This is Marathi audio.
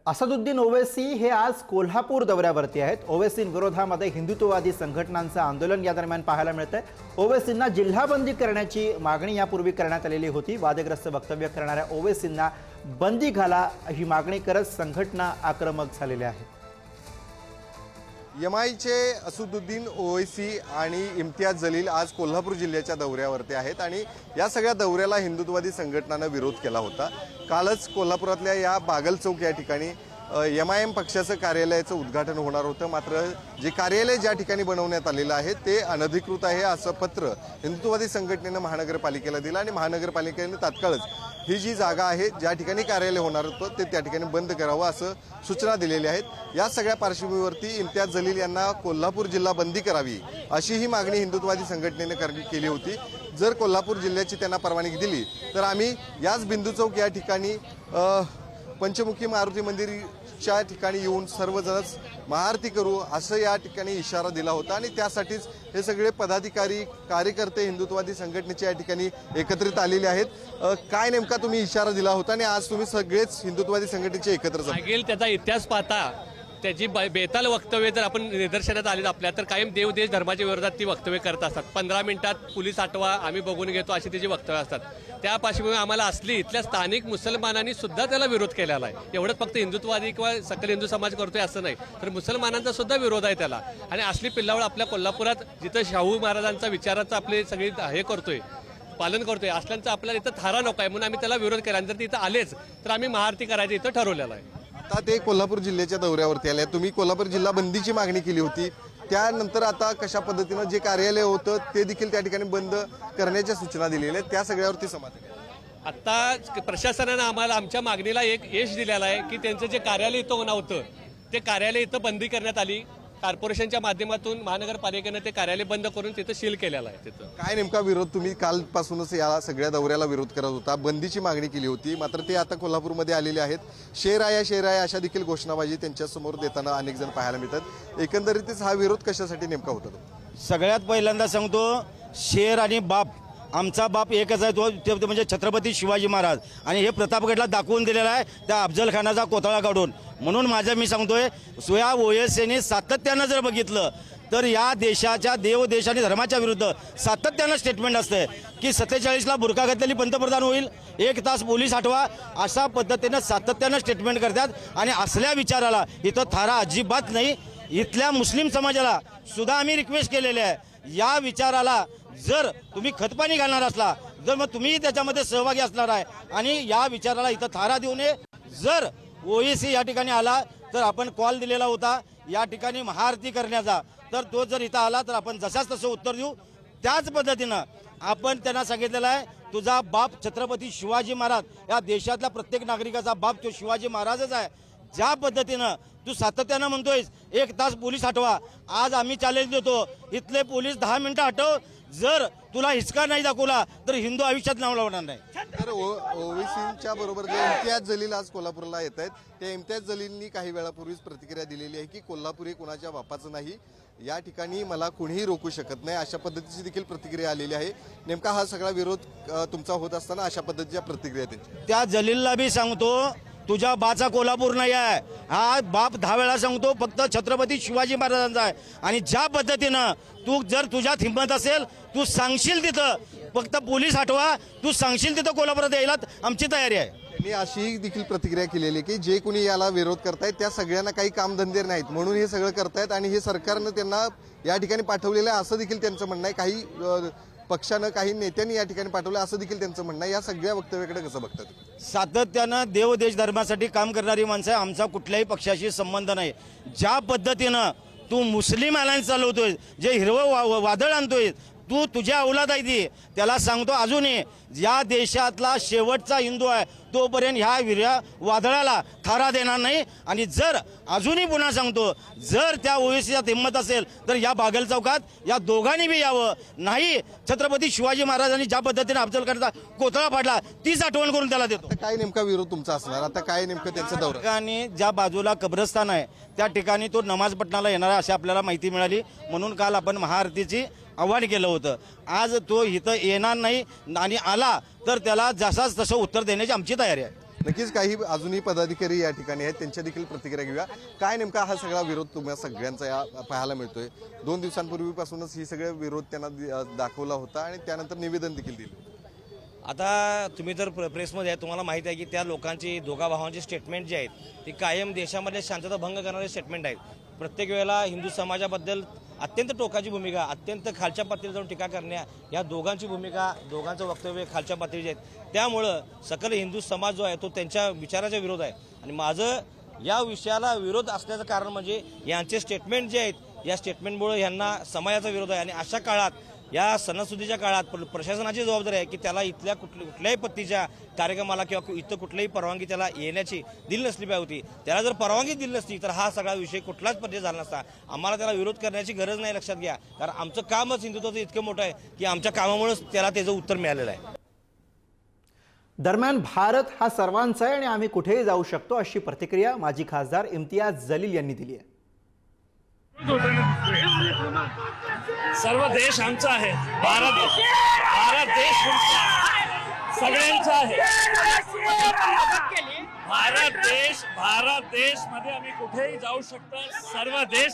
असदुद्दीन ओवैसी हे आज कोल्हापूर दौऱ्यावरती आहेत। ओवैसींविरोधामध्ये हिंदुत्ववादी संघटनांचं आंदोलन या दरम्यान पाहायला मिळतंय। ओवैसींना जिल्हाबंदी करण्याची मागणी यापूर्वी करण्यात आलेली होती। वादग्रस्त वक्तव्य करणाऱ्या ओवैसींना बंदी घाला ही मागणी करत संघटना आक्रमक झालेल्या आहेत। एमआयचे असदुद्दीन ओवैसी आणि इम्तियाज जलील आज कोल्हापूर जिल्ह्याच्या दौऱ्यावरती आहेत आणि या सगळ्या दौऱ्याला हिंदुत्ववादी संघटनांनी विरोध केला होता। कालच कोल्हापुरातल्या या बागल चौक या ठिकाणी एमआयएम पक्षाचं कार्यालयाचं उद्घाटन होणार होतं, मात्र जे कार्यालय ज्या ठिकाणी बनवण्यात आलेलं आहे ते अनधिकृत आहे असं पत्र हिंदुत्ववादी संघटनेनं महानगरपालिकेला दिलं आणि महानगरपालिकेने तात्काळच ही जी जागा आहे ज्या ठिकाणी कार्यालय होणार होतं ते त्या ठिकाणी बंद करावं असं सूचना दिलेल्या आहेत। या सगळ्या पार्श्वभूमीवरती इम्तियाज जलील यांना कोल्हापूर जिल्हा बंदी करावी अशी ही मागणी हिंदुत्ववादी संघटनेने केली होती। जर कोल्हापूर जिल्ह्याची त्यांना परवानगी दिली तर आम्ही याच बिंदू चौक या ठिकाणी पंचमुखी मारुती मंदिरच्या ठिकाणी येऊन सर्वजणच महाआरती करू असं या ठिकाणी इशारा दिला होता आणि त्यासाठीच हे सगळे पदाधिकारी कार्यकर्ते हिंदुत्ववादी संघटनेच्या या ठिकाणी एकत्रित आलेले आहेत। काय नेमका तुम्ही इशारा दिला होता आणि आज तुम्ही सगळेच हिंदुत्ववादी संघटनेचे एकत्र मागील त्याचा इतिहास पाहता त्याची बेताल वक्तव्य जर आपण निदर्शनात आले आपल्या तर कायम देव देश धर्माच्या विरोधात ती वक्तव्य करत असतात। 15 मिनिटात पोलीस हटवा आम्ही बघून घेतो अशी त्याची वक्तव्य असतात। त्या पार्श्वभूमीवर आम्हाला असली इथल्या स्थानिक मुसलमानांनी सुद्धा त्याला विरोध केलेला आहे। एवढंच फक्त हिंदुत्ववादी किंवा सकल हिंदू समाज करतोय असं नाही, तर मुसलमानांचा सुद्धा विरोध आहे त्याला। आणि असली पिल्लावळ आपल्या कोल्हापुरात जिथं शाहू महाराजांचा विचाराचं आपले सगळे हे करतोय पालन करतोय असल्यांचा आपल्याला इथं थारा नको आहे म्हणून आम्ही त्याला विरोध केला आणि जर तिथं आलेच तर आम्ही महाआरती करायचं इथं ठरवलेलं आहे। आता ते कोल्हापूर जिल्ह्याच्या दौऱ्यावरती आले, तुम्ही कोल्हापूर जिल्हा बंदीची मागणी केली होती, त्यानंतर आता कशा पद्धतीनं जे कार्यालय होतं ते देखील त्या ठिकाणी बंद करण्याच्या सूचना दिलेल्या आहेत, त्या सगळ्यावरती समाधान आहे? आता प्रशासनानं आम्हाला आमच्या मागणीला एक यश दिलेलं आहे की त्यांचं जे कार्यालय इथं नव्हतं ते कार्यालय इथं बंदी करण्यात आली। कॉर्पोरेशनच्या माध्यमातून महानगरपालिकेनं ते कार्यालय बंद करून तिथं सील केलेलं आहे। तिथं काय नेमका विरोध तुम्ही कालपासूनच या सगळ्या दौऱ्याला विरोध करत होता, बंदीची मागणी केली होती, मात्र ते आता कोल्हापूरमध्ये आलेले आहेत। शेर आहे अशा देखील घोषणाबाजी त्यांच्यासमोर देताना अनेक जण पाहायला मिळतात। एकंदरीतच हा विरोध कशासाठी नेमका होता? सगळ्यात पहिल्यांदा सांगतो, शेर आणि बाप आमचा बाप एकच आहे, तो म्हणजे छत्रपती शिवाजी महाराज, आणि हे प्रतापगडला दाखवून दिलेला आहे त्या अफजल खानाचा कोथळा काढून। म्हणून मी सांगतोय सोया ओएसएने सातत्यानं जर बघितलं तर या देशाच्या देश आणि धर्माच्या विरुद्ध सातत्यानं स्टेटमेंट असते की 47ला बुरखा घातलेली पंतप्रधान होईल, 1 तास पोलीस हटवा अशा पद्धतीनं सातत्यानं स्टेटमेंट करतात। आणि असल्या विचाराला इथं थारा अजिबात नाही। इथल्या मुस्लिम समाजाला सुद्धा आम्ही रिक्वेस्ट केलेली आहे, या विचाराला जर तुम्ही खतपाणी घालणार असला जर मग तुम्ही त्याच्यामध्ये सहभागी असणार आहे आणि या विचाराला इथं थारा देऊ नये। जर ओएसी या ठिकाणी आला तर आपण कॉल दिलेला होता या ठिकाणी महाआरती करण्याचा, तर तो जर इथं आला तर आपण जशाच तसं उत्तर देऊ। त्याच पद्धतीनं आपण त्यांना सांगितलेलं आहे तुझा बाप छत्रपती शिवाजी महाराज या देशातल्या प्रत्येक नागरिकाचा बाप तो शिवाजी महाराजच आहे। ज्या पद्धतीनं तू सातत्यानं म्हणतोयस 1 तास पोलीस हटवा, आज आम्ही चॅलेंज देतो इथले पोलीस 10 मिनिटं हटव, जर तुला हिसका नाही दाखवला तर हिंदू आयुष्यात नाव लावणार नाही। तर ओवैसींच्या बरोबर जे इम्तियाज जलील आज कोल्हापूरला येत आहेत, त्या इम्तियाज जलीलनी काही वेळापूर्वीच प्रतिक्रिया दिलेली आहे की कोल्हापूर हे कुणाच्या बापाचं नाही, या ठिकाणी मला कुणीही रोखू शकत नाही अशा पद्धतीची देखील प्रतिक्रिया आलेली आहे। नेमका हा सगळा विरोध तुमचा होत असताना अशा पद्धतीच्या प्रतिक्रिया त्यांची। त्या जलीलला बी सांगतो तुझ्या बाचा कोल्हापूर नाही आहे, हा बाप 10 वेळा सांगतो फक्त छत्रपती शिवाजी महाराजांचा आहे। आणि ज्या पद्धतीनं तू जर तुझ्यात हिंमत असेल तू सांगशील तिथं फक्त पोलीस हटवा, तू सांगशील तिथं कोल्हापुरात यायला आमची तयारी आहे। त्यांनी अशी देखील प्रतिक्रिया केलेली की जे कोणी याला विरोध करतायत त्या सगळ्यांना काही कामधंदे नाहीत म्हणून हे सगळं करतायत आणि हे सरकारनं त्यांना या ठिकाणी पाठवलेलं आहे असं देखील त्यांचं म्हणणं आहे। काही पक्षानं काही नेत्यांनी या ठिकाणी पाठवलं असं देखील त्यांचं म्हणणं आहे। या सगळ्या वक्तव्याकडे कसं बघतात? सातत्यानं देव देश धर्मासाठी काम करणारी माणसं आहे, आमचा कुठल्याही पक्षाशी संबंध नाही। ज्या पद्धतीनं तू मुस्लिम अलायन्स चालवतोय, जे हिरवं वादळ आणतोय, तू तुझ्या औलाद आहे ती, त्याला सांगतो अजूनही या देशातला शेवटचा हिंदू आहे तोपर्यंत ह्या विर्या वादळाला थारा देणार नाही। आणि जर अजूनही पुन्हा सांगतो जर त्या ओएसीच्यात हिंमत असेल तर या बागल चौकात या दोघांनी बी यावं। नाही छत्रपती शिवाजी महाराजांनी ज्या पद्धतीने अफजल खानचा कोथळा फाडला तीच आठवण करून त्याला देतो। काय नेमका विरोध तुमचा असणार? आता काय नेमकं त्यांचं दौरा? ठिकाणी ज्या बाजूला कब्रस्तान आहे त्या ठिकाणी तो नमाज पठणाला येणार आहे अशी आपल्याला माहिती मिळाली, म्हणून काल आपण महाआरतीची आव्हान केलं होतं। आज तो इथं येणार नाही आणि आला तर त्याला जसाच तसं उत्तर देण्याची आमची तयारी आहे। नक्कीच काही अजूनही पदाधिकारी या ठिकाणी आहेत, त्यांच्या देखील प्रतिक्रिया घेऊया. काय नेमका हा सगळा विरोध तुम्हाला सगळ्यांचा या पाहायला मिळतोय? 2 दिवसांपूर्वीपासूनच ही सगळे विरोध त्यांना दाखवला होता आणि त्यानंतर निवेदन देखील दिलं. आता तुम्ही जर प्रेसमध्ये आहे, तुम्हाला माहिती आहे की त्या लोकांची, दोघा भावांची स्टेटमेंट जी आहेत ती कायम देशामध्ये शांतता भंग करणारे स्टेटमेंट आहेत. प्रत्येक वेळेला हिंदू समाजाबद्दल अत्यंत टोकाची भूमिका, अत्यंत खालच्या पातळीवर जाऊन टीका करण्या, या दोघांची भूमिका, दोघांचं वक्तव्य खालच्या पातळीचे आहेत. त्यामुळं सकल हिंदू समाज जो आहे तो त्यांच्या विचाराच्या विरोध आहे. आणि माझं या विषयाला विरोध असण्याचं कारण म्हणजे यांचे स्टेटमेंट जे आहेत, या स्टेटमेंटमुळे यांना समाजाचा विरोध आहे. आणि अशा काळात, या सणासुदीच्या काळात प्रशासनाची जबाबदारी आहे की त्याला इथल्या कुठल्याही पद्धतीच्या कार्यक्रमाला किंवा इथं कुठल्याही परवानगी त्याला येण्याची दिली नसली पाहिजे होती. त्याला जर परवानगी दिली नसती तर हा सगळा विषय कुठलाच पद्धती झाला नसता. आम्हाला त्याला विरोध करण्याची गरज नाही, लक्षात घ्या. कारण आमचं कामच हिंदुत्वाचं इतकं मोठं आहे की आमच्या कामामुळेच त्याला त्याचं उत्तर मिळालेलं आहे. दरम्यान भारत हा सर्वांचा आहे आणि आम्ही कुठेही जाऊ शकतो, अशी प्रतिक्रिया माजी खासदार इम्तियाज जलील यांनी दिली आहे. सर्व देश आमचा आहे. भारत देश सगळ्यांचा आहे. भारत देश मध्ये आम्ही कुठेही जाऊ शकतो. सर्व देश